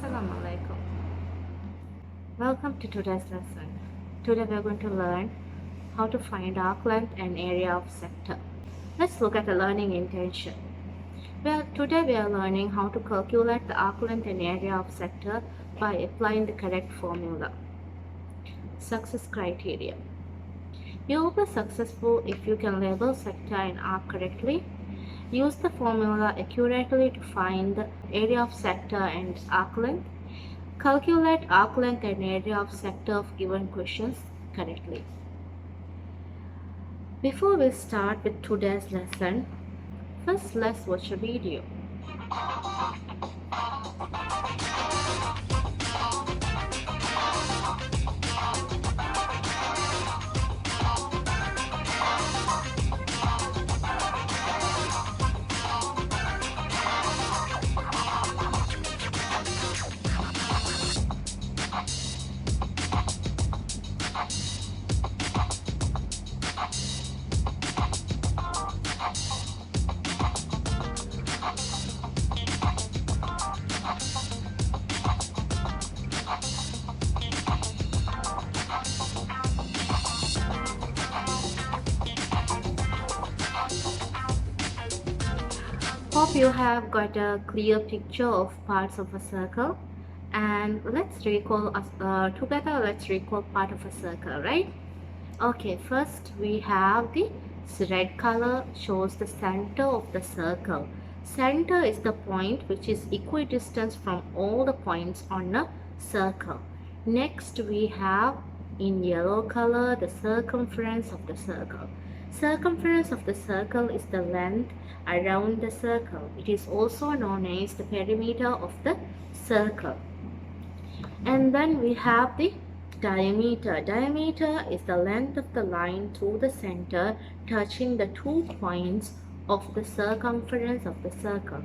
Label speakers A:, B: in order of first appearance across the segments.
A: Assalamu alaikum. Welcome to today's lesson. Today we are going to learn how to find arc length and area of sector. Let's look at the learning intention. Today we are learning how to calculate the arc length and area of sector by applying the correct formula. Success criteria. You will be successful if you can label sector and arc correctly. Use the formula accurately to find the area of sector and arc length. Calculate arc length and area of sector of given questions correctly. Before we start with today's lesson, first let's watch a video. Hope you have got a clear picture of parts of a circle, and let's recall together. Let's recall part of a circle, right? Okay, first we have the red color shows the center of the circle. Center is the point which is equidistant from all the points on a circle. Next we have in yellow color the circumference of the circle. Circumference of the circle is the length around the circle. It is also known as the perimeter of the circle. And then we have the diameter. Diameter is the length of the line through the center touching the 2 points of the circumference of the circle.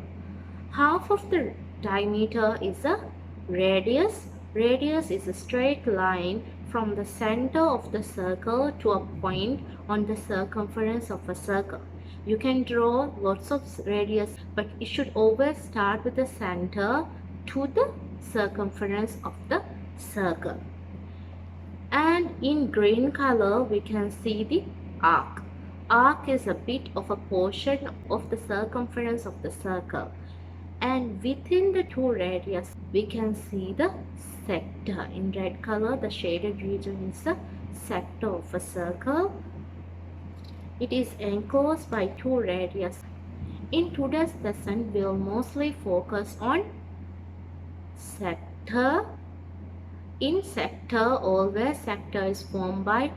A: Half of the diameter is a radius. Radius is a straight line from the center of the circle to a point on the circumference of a circle. You can draw lots of radius, but it should always start with the center to the circumference of the circle. And in green color we can see the arc. Arc is a bit of a portion of the circumference of the circle, and within the 2 radius we can see the sector. In red color the shaded region is the sector of a circle. It is enclosed by 2 radius. In today's lesson we will mostly focus on sector. In sector, always sector is formed by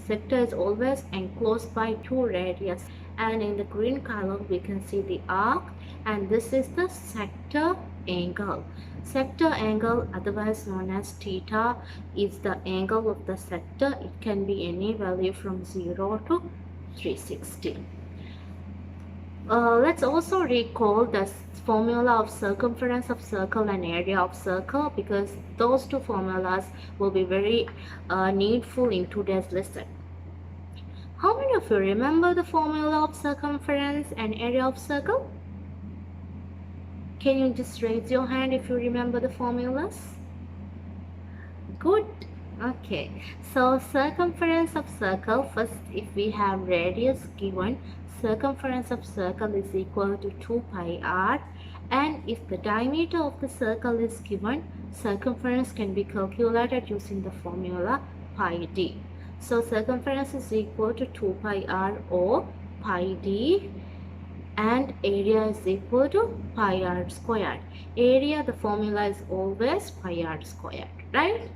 A: sector is always enclosed by 2 radius, and in the green color we can see the arc, and this is the sector angle. Sector angle, otherwise known as theta, is the angle of the sector. It can be any value from 0 to 360. Let's also recall the formula of circumference of circle and area of circle, because those 2 formulas will be very needful in today's lesson. How many of you remember the formula of circumference and area of circle? Can you just raise your hand if you remember the formulas? Good. Okay, so circumference of circle, first if we have radius given, circumference of circle is equal to 2 pi r, and if the diameter of the circle is given, circumference can be calculated using the formula pi d. So circumference is equal to 2 pi r or pi d, and area is equal to pi r squared. Area, the formula is always pi r squared, right?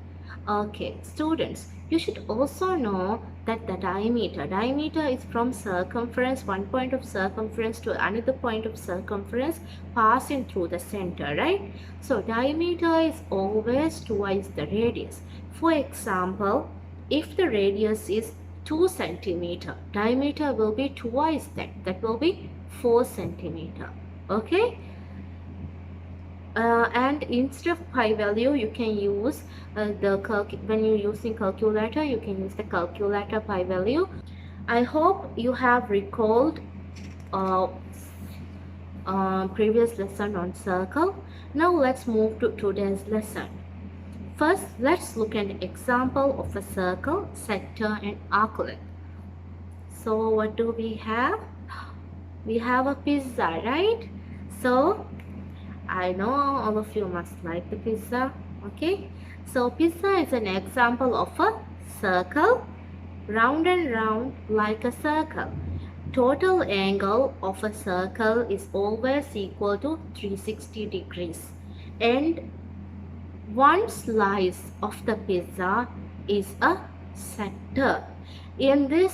A: Okay, students, you should also know that the diameter is from circumference, one point of circumference to another point of circumference passing through the center, right? So diameter is always twice the radius. For example, if the radius is 2 centimeter, diameter will be twice that will be 4 centimeter. Okay, and instead of pi value you can use when you're using calculator, you can use the calculator pi value. I hope you have recalled previous lesson on circle. Now let's move to today's lesson. First, let's look at an example of a circle, sector and arc length. So what do we have? We have a pizza, right? So I know all of you must like the pizza, okay? So pizza is an example of a circle, round and round like a circle. Total angle of a circle is always equal to 360 degrees. And one slice of the pizza is a sector. In this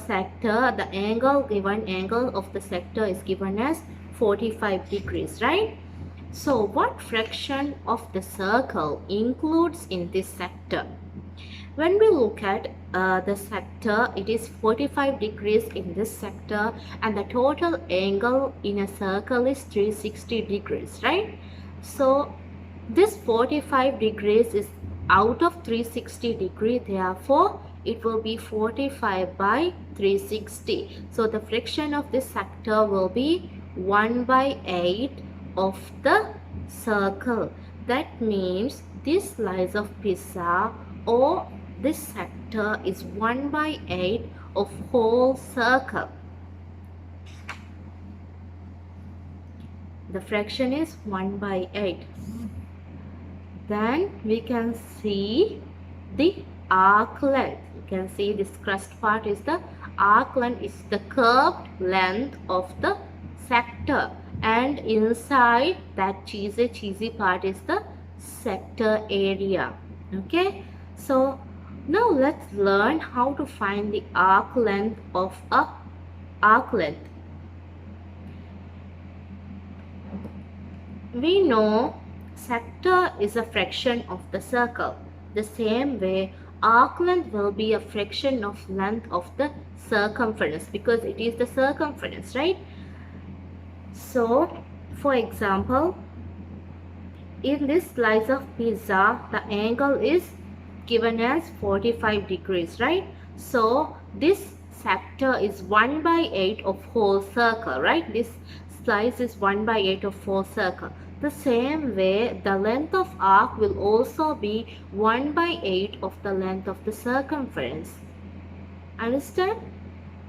A: sector, the angle of the sector is given as 45 degrees, right? So what fraction of the circle includes in this sector? When we look at the sector, it is 45 degrees in this sector, and the total angle in a circle is 360 degrees, right? So this 45 degrees is out of 360 degree, therefore it will be 45 by 360. So the fraction of this sector will be 1 by 8 of the circle. That means this slice of pizza or this sector is 1 by 8 of whole circle. The fraction is 1 by 8. Then we can see the arc length. You can see this crust part is the arc length, is the curved length of the sector, and inside that cheesy part is the sector area. Okay, so now let's learn how to find the arc length of a arc length. We know sector is a fraction of the circle. The same way, arc length will be a fraction of length of the circumference, because it is the circumference, right? So, for example, in this slice of pizza, the angle is given as 45 degrees, right? So, this sector is 1 by 8 of whole circle, right? This slice is 1 by 8 of whole circle. The same way, the length of arc will also be 1 by 8 of the length of the circumference. Understand?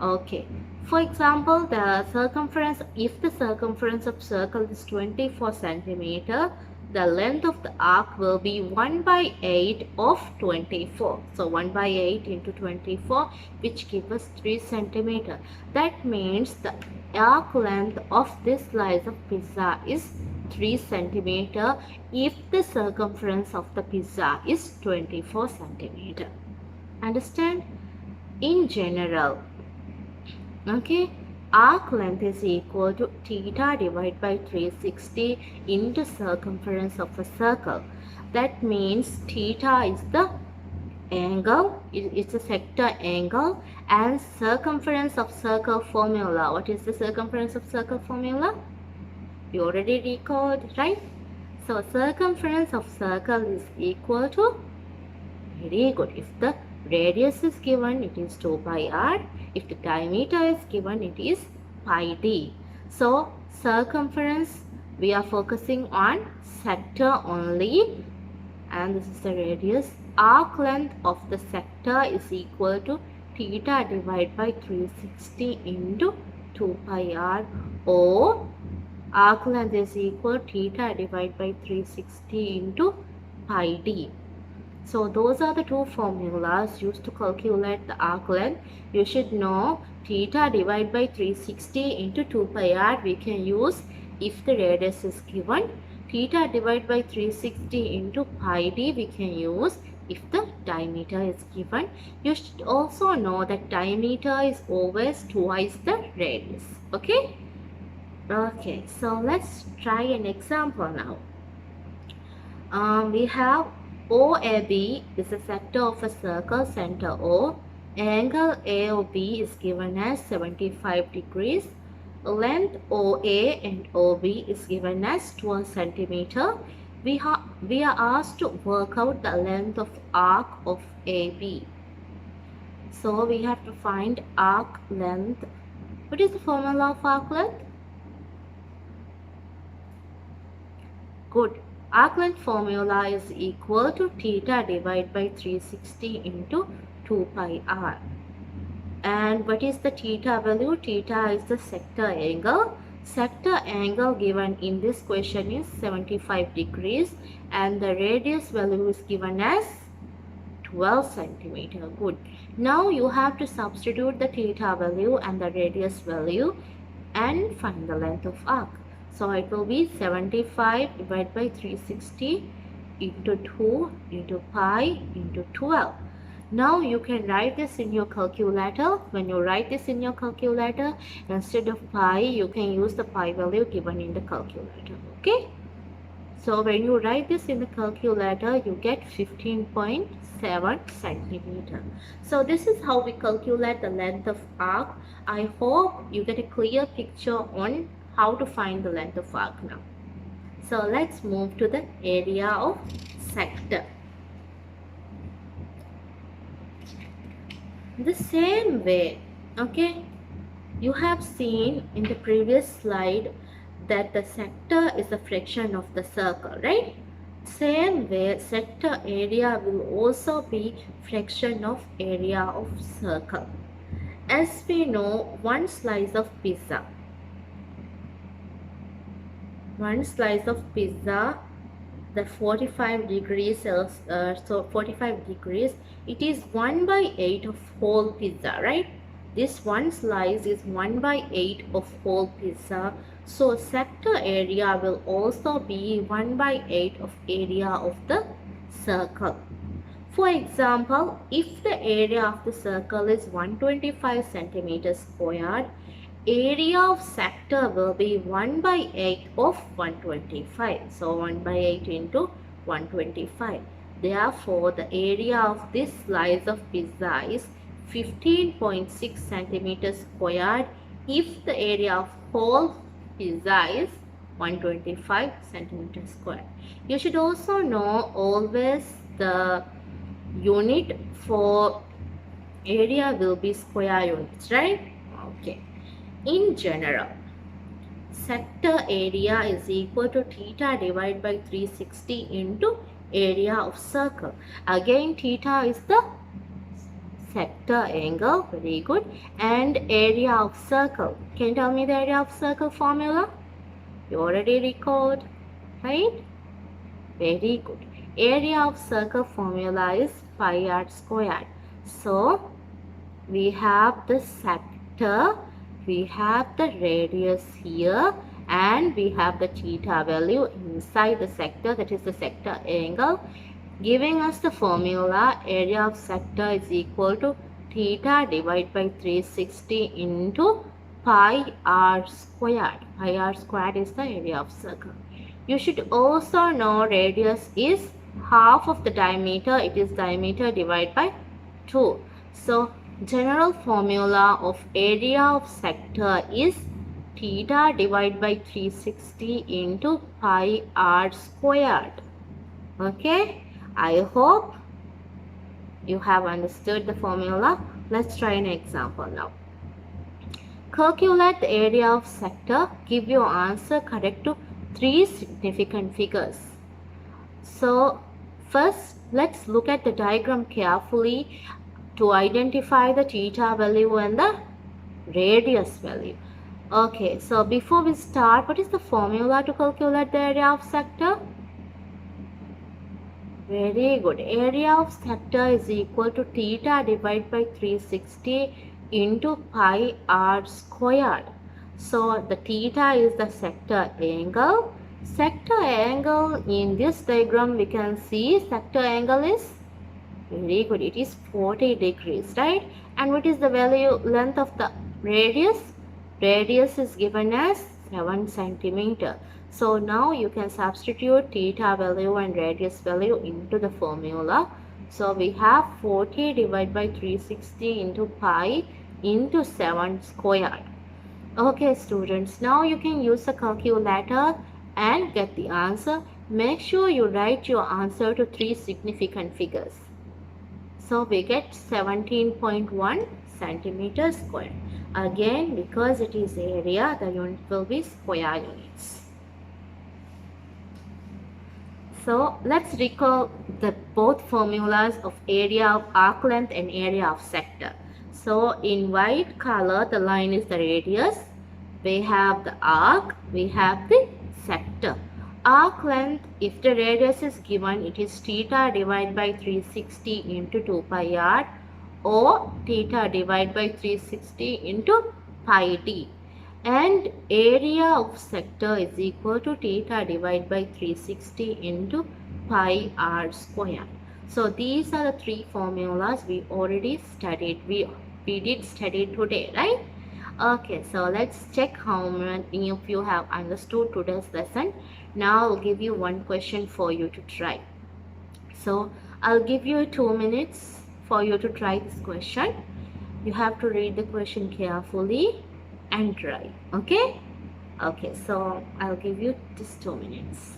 A: Okay. For example, the circumference, if the circumference of circle is 24 centimeter, the length of the arc will be 1 by 8 of 24. So 1 by 8 into 24, which gives us 3 centimeter. That means the arc length of this slice of pizza is 3 centimeter if the circumference of the pizza is 24 centimeter. Understand? In general, okay, arc length is equal to theta divided by 360 into circumference of a circle. That means theta is the angle, it's a sector angle, and circumference of circle formula. What is the circumference of circle formula? You already recalled, right? So circumference of circle is equal to, very good, if the radius is given, it is 2 pi r. If the diameter is given, it is pi d. So circumference, we are focusing on sector only, and this is the radius. Arc length of the sector is equal to theta divided by 360 into 2 pi r, or arc length is equal to theta divided by 360 into pi d. So those are the two formulas used to calculate the arc length. You should know theta divided by 360 into 2 pi r we can use if the radius is given. Theta divided by 360 into pi d we can use if the diameter is given. You should also know that diameter is always twice the radius. Okay? Okay, so let's try an example now. We have OAB is a sector of a circle, center O. Angle AOB is given as 75 degrees. Length OA and OB is given as 12 centimeter. We are asked to work out the length of arc of AB. So we have to find arc length. What is the formula of arc length? Good. Arc length formula is equal to theta divided by 360 into 2 pi r. And what is the theta value? Theta is the sector angle. Sector angle given in this question is 75 degrees and the radius value is given as 12 centimeter. Good. Now you have to substitute the theta value and the radius value and find the length of arc. So it will be 75 divided by 360 into 2 into pi into 12. Now you can write this in your calculator. When you write this in your calculator, instead of pi, you can use the pi value given in the calculator. Okay? So when you write this in the calculator, you get 15.7 centimeter. So this is how we calculate the length of arc. I hope you get a clear picture on how to find the length of arc now. So let's move to the area of sector. The same way, okay, you have seen in the previous slide that the sector is a fraction of the circle, right? Same way, sector area will also be fraction of area of circle. As we know, one slice of pizza, the 45 degrees, so 45 degrees, it is 1/8 of whole pizza, right? This one slice is 1/8 of whole pizza. So sector area will also be 1/8 of area of the circle. For example, if the area of the circle is 125 centimeters squared, area of sector will be 1/8 of 125. So 1/8 into 125. Therefore, the area of this slice of pizza is 15.6 centimeters squared if the area of whole pizza is 125 centimeters squared. You should also know always the unit for area will be square units, right? Okay. In general, sector area is equal to theta divided by 360 into area of circle. Again, theta is the sector angle, very good, and area of circle. Can you tell me the area of circle formula? You already recalled, right? Very good. Area of circle formula is pi r squared. So, we have the sector, we have the radius here, and we have the theta value inside the sector, that is the sector angle, giving us the formula area of sector is equal to theta divided by 360 into pi r squared. Pi r squared is the area of circle. You should also know radius is half of the diameter. It is diameter divided by 2. So, general formula of area of sector is theta divided by 360 into pi r squared. Okay, I hope you have understood the formula. Let's try an example now. Calculate the area of sector. Give your answer correct to 3 significant figures. So, first let's look at the diagram carefully to identify the theta value and the radius value. Okay, so before we start, what is the formula to calculate the area of sector? Very good. Area of sector is equal to theta divided by 360 into pi r squared. So the theta is the sector angle. Sector angle in this diagram we can see sector angle is very good. It is 40 degrees, right? And what is the value length of the radius? Radius is given as 7 centimeter. So now you can substitute theta value and radius value into the formula. So we have 40 divided by 360 into pi into 7 squared. Okay students, now you can use a calculator and get the answer. Make sure you write your answer to 3 significant figures. So we get 17.1 centimeters squared. Again, because it is area, the unit will be square units. So let's recall the both formulas of area of arc length and area of sector. So in white color, the line is the radius. We have the arc, we have the sector. Arc length, if the radius is given, it is theta divided by 360 into 2 pi r, or theta divided by 360 into pi d, and area of sector is equal to theta divided by 360 into pi r square. So these are the three formulas we already studied. We did study today, right? Okay, so let's check how many of you have understood today's lesson. Now I'll give you one question for you to try. So I'll give you 2 minutes for you to try this question. You have to read the question carefully and try. Okay? Okay, so I'll give you just 2 minutes.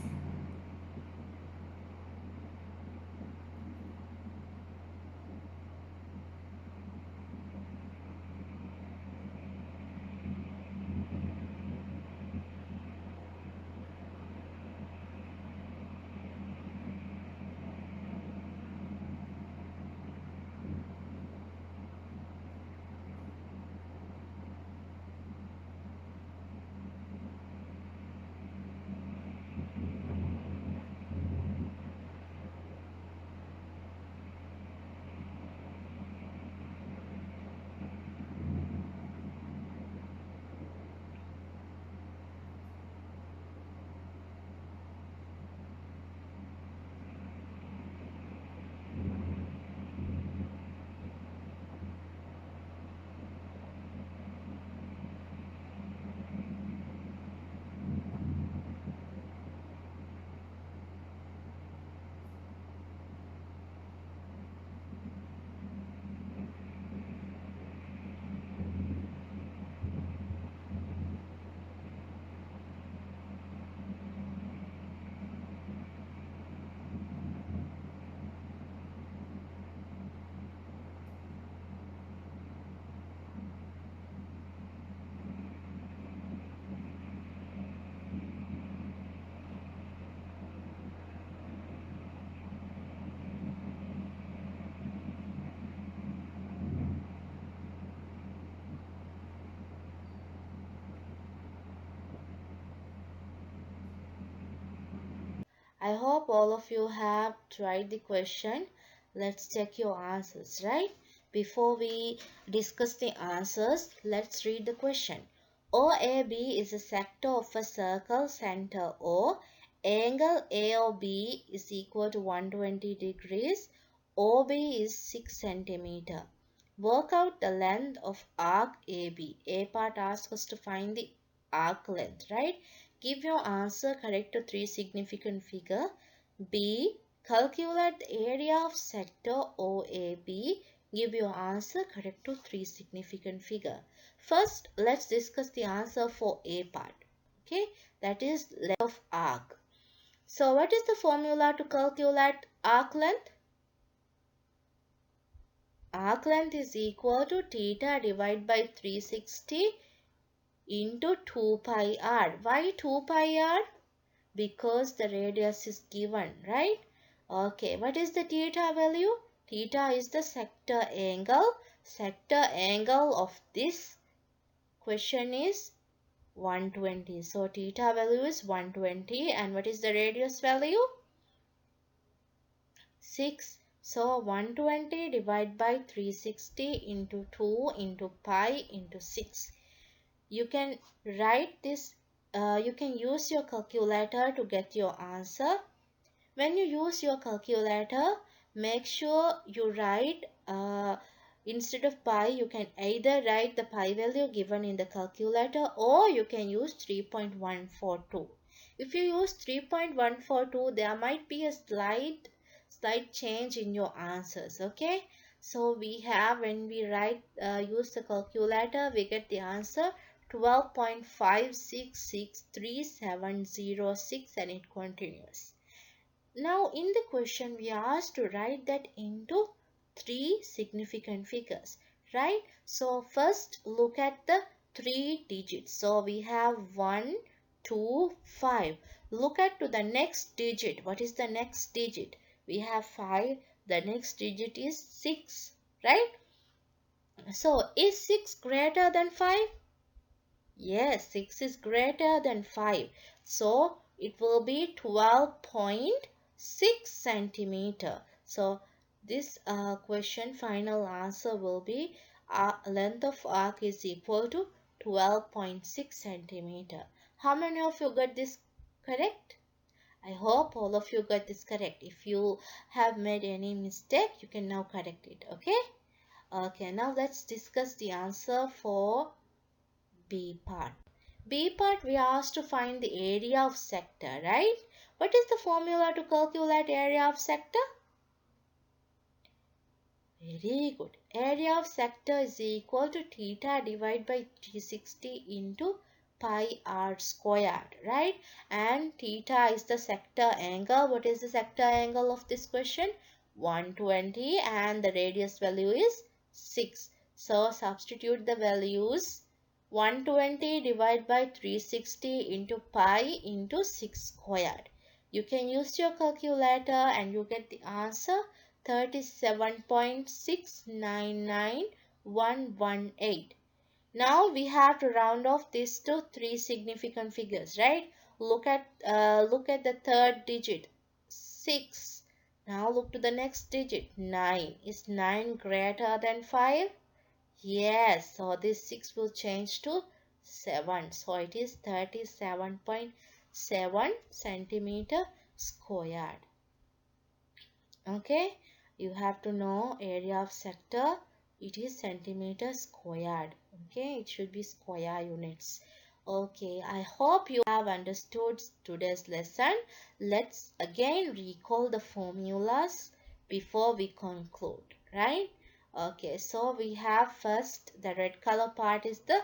A: I hope all of you have tried the question. Let's check your answers, right? Before we discuss the answers, let's read the question. OAB is a sector of a circle center O. Angle AOB is equal to 120 degrees. OB is 6 centimeter. Work out the length of arc AB. A part asks us to find the arc length, right? Give your answer correct to three significant figure. B. Calculate the area of sector OAB. Give your answer correct to three significant figure. First, let's discuss the answer for A part. Okay, that is length of arc. So, what is the formula to calculate arc length? Arc length is equal to theta divided by 360 into 2 pi r. Why 2 pi r? Because the radius is given, right? Okay, what is the theta value? Theta is the sector angle. Sector angle of this question is 120. So theta value is 120, and what is the radius value? 6. So 120 divided by 360 into 2 into pi into 6. You can write this, you can use your calculator to get your answer. When you use your calculator, make sure you write, instead of pi, you can either write the pi value given in the calculator, or you can use 3.142. If you use 3.142, there might be a slight change in your answers, okay? So we have, when we write, use the calculator, we get the answer 12.56637006, and it continues. Now in the question we are asked to write that into three significant figures, right? So first look at the three digits. So we have 1, 2, 5.
B: Look at to the next digit. What is the next digit? We have 5. The next digit is 6, right? So is 6 greater than 5? Yes, 6 is greater than 5. So it will be 12.6 centimeter. So this question final answer will be length of arc is equal to 12.6 centimeter. How many of you got this correct? I hope all of you got this correct. If you have made any mistake, you can now correct it. Okay? Okay, now let's discuss the answer for B part. B part, we are asked to find the area of sector, right? What is the formula to calculate area of sector? Very good. Area of sector is equal to theta divided by 360 into pi r squared, right? And theta is the sector angle. What is the sector angle of this question? 120, and the radius value is 6. So substitute the values. 120 divided by 360 into pi into 6 squared. You can use your calculator and you get the answer 37.699118. Now we have to round off this to 3 significant figures, right? Look at the third digit, 6. Now look to the next digit, 9. Is 9 greater than 5? Yes, so this 6 will change to 7. So it is 37.7 centimeter squared. Okay, you have to know area of sector. It is centimeter squared. Okay, it should be square units. Okay, I hope you have understood today's lesson. Let's again recall the formulas before we conclude, right? Okay, so we have first the red color part is the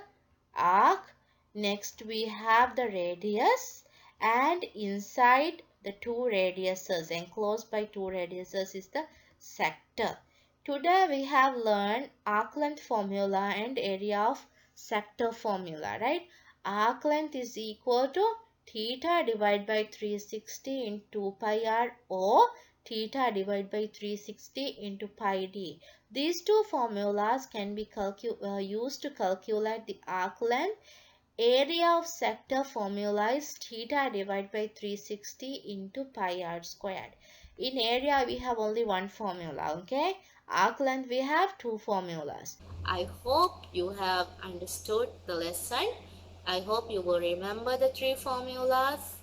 B: arc. Next we have the radius, and inside the two radiuses, enclosed by two radiuses, is the sector. Today we have learned arc length formula and area of sector formula, right? Arc length is equal to theta divided by 360 into pi r, or theta divided by 360 into pi d. These two formulas can be used to calculate the arc length. Area of sector formula is theta divided by 360 into pi r squared. In area we have only one formula, okay? Arc length we have two formulas. I hope you have understood the lesson. I hope you will remember the three formulas.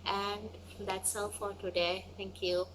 B: And that's all for today. Thank you.